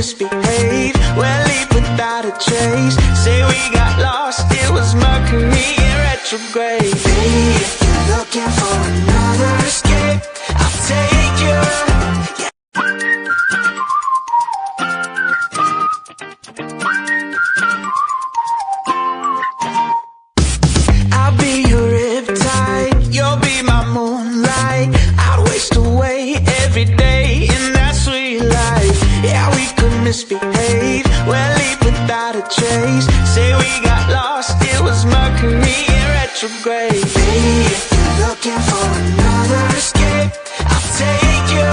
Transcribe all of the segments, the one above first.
misbehave. We'll leave without a trace. Say we got lost, it was Mercury in retrograde. Baby, if you're looking for another escape, I'll take you. I'll be your riptide, you'll be my moonlight. I'd waste away every day in that sweet life. Yeah, we could misbehave, we'll leave without a trace. Say we got lost, it was Mercury in retrograde. Baby, if you're looking for another escape, I'll take you.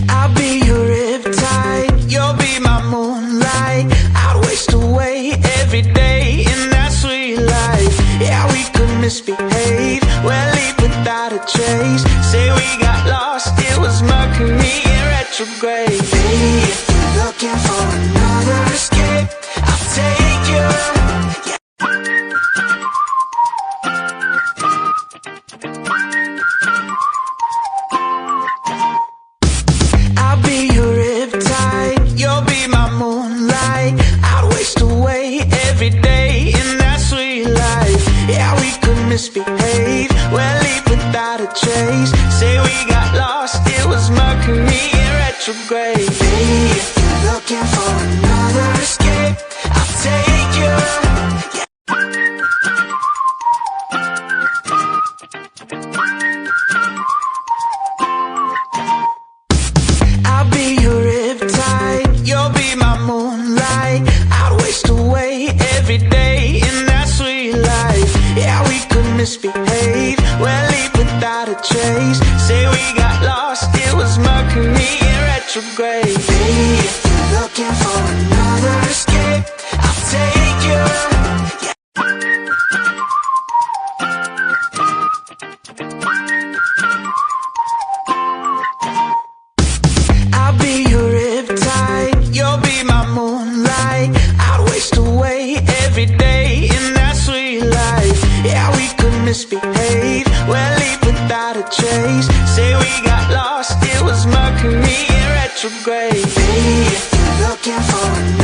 I'll be your riptide, you'll be my moonlight. I'd waste away every day in that sweet life. Yeah, we could misbehave, we'll leave without a trace. Say we got lost, it was Mercury in retrograde. Baby, if you're looking for another escape, I'll take you. I'll be your riptide, you'll be my moonlight. I'd waste away every day in that sweet life. Yeah, we could misbehave, we'll leave without a trace. Say we got lost, it was Mercury in retrograde. Baby, if you're looking for another escape, I'll take you. I'll be your riptide, you'll be my moonlight. I'd waste away every day in that sweet life. Yeah, we could misbehave, we'll leave without a trace. Say we got lost, it was Mercury in retrograde. Baby, if you're looking for another escape, I'll take you. I'll be your riptide, you'll be my moonlight. I'd waste away every day in that sweet life. Yeah, we could misbehave, we'll leave without a trace. Say we got lost, it was Mercury in retrograde. Baby, if you're looking for another